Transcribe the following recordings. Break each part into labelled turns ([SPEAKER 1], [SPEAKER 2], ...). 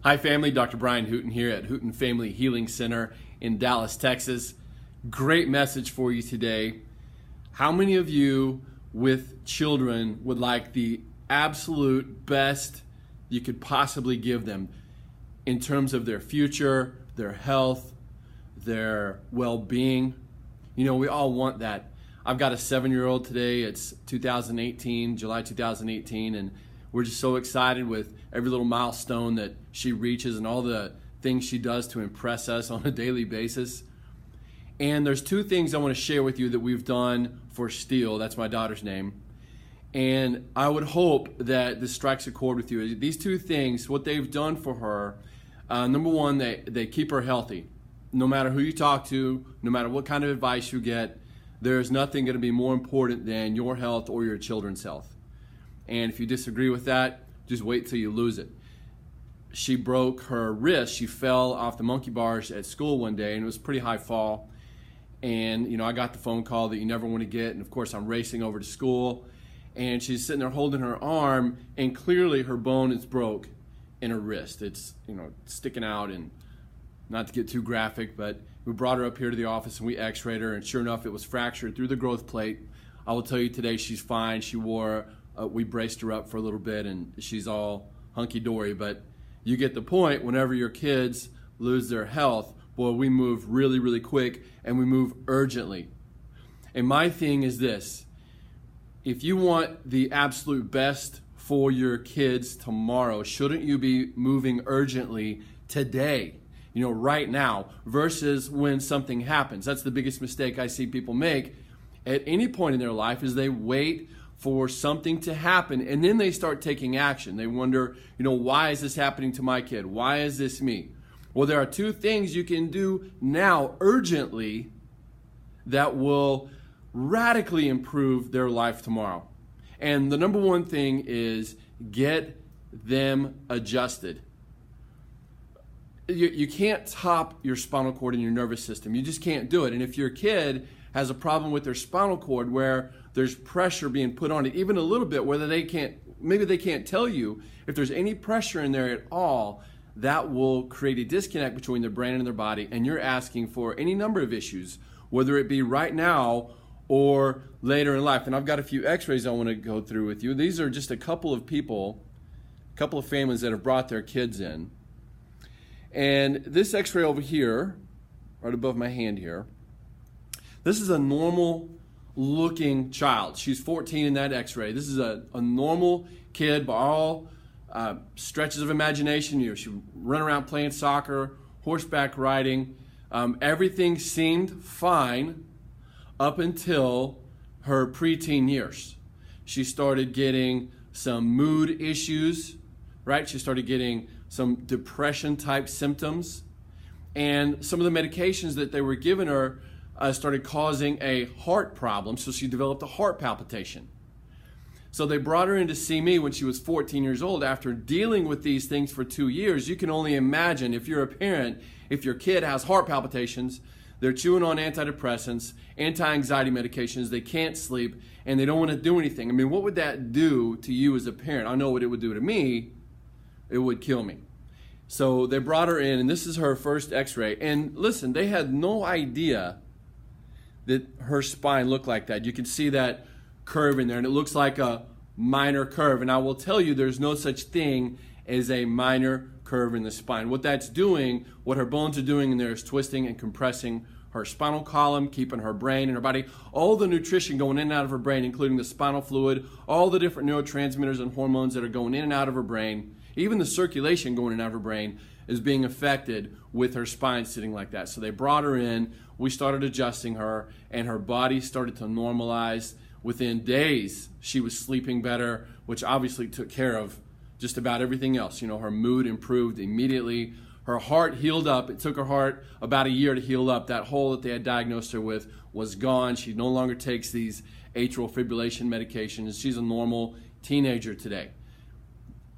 [SPEAKER 1] Hi family, Dr. Brian Hooten here at Hooten Family Healing Center in Dallas, Texas. Great message for you today. How many of you with children would like the absolute best you could possibly give them in terms of their future, their health, their well-being? You know, we all want that. I've got a 7-year-old today. It's 2018, July 2018, and we're just so excited with every little milestone that she reaches and all the things she does to impress us on a daily basis. And there's two things I want to share with you that we've done for Steele. That's my daughter's name. And I would hope that this strikes a chord with you. These two things, what they've done for her, number one, they keep her healthy. No matter who you talk to, no matter what kind of advice you get, there's nothing going to be more important than your health or your children's health. And if you disagree with that, just wait till you lose it. She broke her wrist. She fell off the monkey bars at school one day, and it was a pretty high fall. And, you know, I got the phone call that you never want to get. And, of course, I'm racing over to school. And she's sitting there holding her arm, and clearly her bone is broke in her wrist. It's, you know, sticking out. And not to get too graphic, but we brought her up here to the office, and we x-rayed her. And sure enough, it was fractured through the growth plate. I will tell you today she's fine. She wore... we braced her up for a little bit, and she's all hunky-dory. But you get the point. Whenever your kids lose their health, boy, we move really, really quick, and we move urgently. And my thing is this. If you want the absolute best for your kids tomorrow, shouldn't you be moving urgently today? You know, right now, versus when something happens. That's the biggest mistake I see people make at any point in their life, is they wait for something to happen, and then they start taking action. They wonder, you know, why is this happening to my kid? Why is this me? Well, there are two things you can do now urgently that will radically improve their life tomorrow. And the number one thing is get them adjusted. You can't top your spinal cord and your nervous system. You just can't do it. And if your kid has a problem with their spinal cord where there's pressure being put on it, even a little bit, whether maybe they can't tell you, if there's any pressure in there at all, that will create a disconnect between their brain and their body, and you're asking for any number of issues, whether it be right now or later in life. And I've got a few x-rays I want to go through with you. These are just a couple of people, a couple of families that have brought their kids in. And this x-ray over here, right above my hand here, this is a normal looking child. She's 14 in that x-ray. This is a normal kid by all stretches of imagination. She run around playing soccer, horseback riding. Everything seemed fine up until her preteen years. She started getting some mood issues, right? She started getting some depression type symptoms, and some of the medications that they were giving her started causing a heart problem, so she developed a heart palpitation. So they brought her in to see me when she was 14 years old. After dealing with these things for 2 years, you can only imagine, if you're a parent, if your kid has heart palpitations, they're chewing on antidepressants, anti-anxiety medications, they can't sleep, and they don't want to do anything. I mean, what would that do to you as a parent? I know what it would do to me. It would kill me. So they brought her in, and this is her first x-ray. And listen, they had no idea that her spine looked like that. You can see that curve in there, and it looks like a minor curve. And I will tell you, there's no such thing as a minor curve in the spine. What that's doing, what her bones are doing in there, is twisting and compressing her spinal column, keeping her brain and her body, all the nutrition going in and out of her brain, including the spinal fluid, all the different neurotransmitters and hormones that are going in and out of her brain, even the circulation going in and out of her brain is being affected with her spine sitting like that. So they brought her in, we started adjusting her, and her body started to normalize. Within days, she was sleeping better, which obviously took care of just about everything else. You know, her mood improved immediately. Her heart healed up. It took her heart about a year to heal up. That hole that they had diagnosed her with was gone. She no longer takes these atrial fibrillation medications. She's a normal teenager today.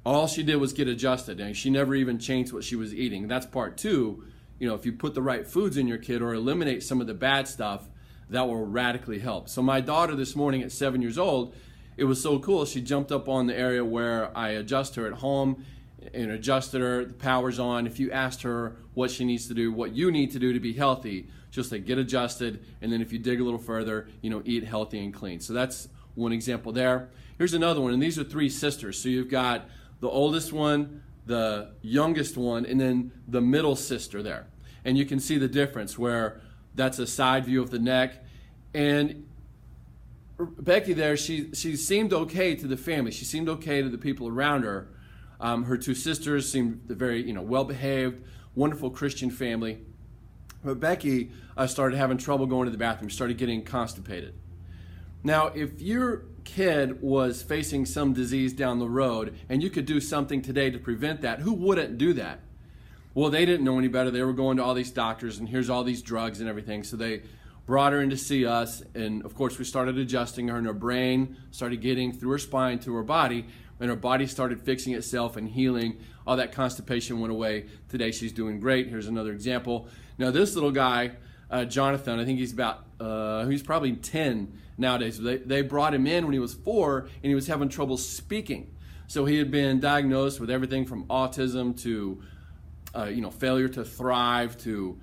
[SPEAKER 1] All she did was get adjusted, and she never even changed what she was eating. That's part two. You know, if you put the right foods in your kid or eliminate some of the bad stuff, that will radically help. So my daughter this morning at 7 years old, it was so cool. She jumped up on the area where I adjust her at home and adjusted her, the power's on. If you asked her what she needs to do, what you need to do to be healthy, just like get adjusted, and then if you dig a little further, eat healthy and clean. So that's one example there. Here's another one, and these are 3 sisters. So you've got the oldest one, the youngest one, and then the middle sister there. And you can see the difference where that's a side view of the neck. And Becky there, she seemed okay to the family. She seemed okay to the people around her. Her 2 sisters seemed very, well-behaved, wonderful Christian family. But Becky started having trouble going to the bathroom, started getting constipated. Now, if your kid was facing some disease down the road and you could do something today to prevent that, who wouldn't do that? Well, they didn't know any better. They were going to all these doctors, and here's all these drugs and everything. So they brought her in to see us, and of course we started adjusting her, and her brain started getting through her spine to her body, and her body started fixing itself and healing. All that constipation went away. Today she's doing great. Here's another example. Now this little guy, Jonathan, I think he's probably 10 nowadays. They brought him in when he was 4, and he was having trouble speaking. So he had been diagnosed with everything from autism to failure to thrive to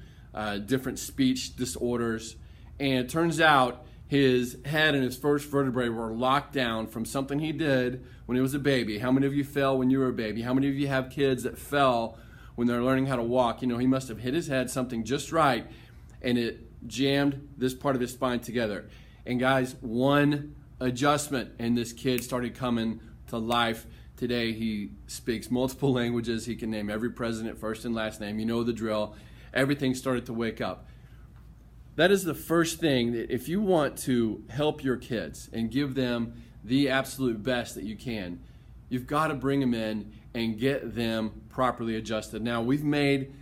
[SPEAKER 1] different speech disorders. And it turns out his head and his first vertebrae were locked down from something he did when he was a baby. How many of you fell when you were a baby? How many of you have kids that fell when they're learning how to walk? He must have hit his head something just right, and it jammed this part of his spine together. And guys, one adjustment, and this kid started coming to life. Today he speaks multiple languages. He can name every president first and last name. You know the drill. Everything started to wake up. That is the first thing, that if you want to help your kids and give them the absolute best that you can, you've got to bring them in and get them properly adjusted. Now, we've made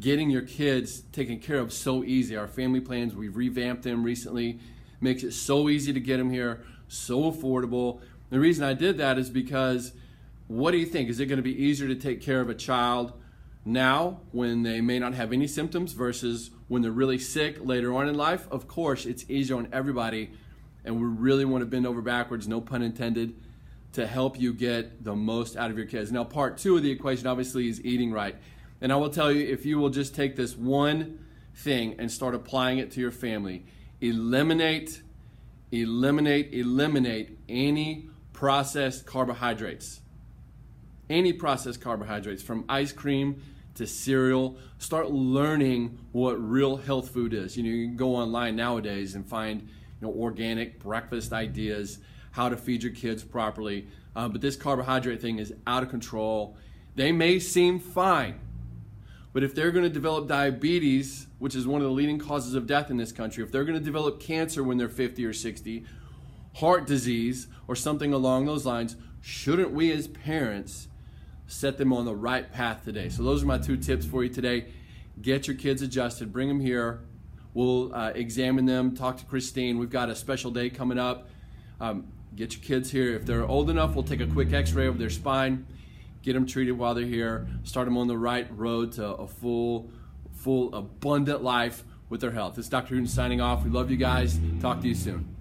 [SPEAKER 1] getting your kids taken care of so easy. Our family plans, we've revamped them recently. Makes it so easy to get them here, so affordable. The reason I did that is because, what do you think? Is it going to be easier to take care of a child now when they may not have any symptoms versus when they're really sick later on in life? Of course, it's easier on everybody, and we really want to bend over backwards, no pun intended, to help you get the most out of your kids. Now, part 2 of the equation obviously is eating right. And I will tell you, if you will just take this one thing and start applying it to your family, eliminate any processed carbohydrates. Any processed carbohydrates, from ice cream to cereal. Start learning what real health food is. You can go online nowadays and find organic breakfast ideas, how to feed your kids properly. But this carbohydrate thing is out of control. They may seem fine, but if they're going to develop diabetes, which is one of the leading causes of death in this country, if they're going to develop cancer when they're 50 or 60, heart disease or something along those lines, shouldn't we as parents set them on the right path today? So those are my 2 tips for you today. Get your kids adjusted, bring them here. We'll examine them, talk to Christine. We've got a special day coming up. Get your kids here. If they're old enough, we'll take a quick x-ray of their spine, get them treated while they're here, start them on the right road to a full, abundant life with their health. This is Dr. Hooten signing off. We love you guys. Talk to you soon.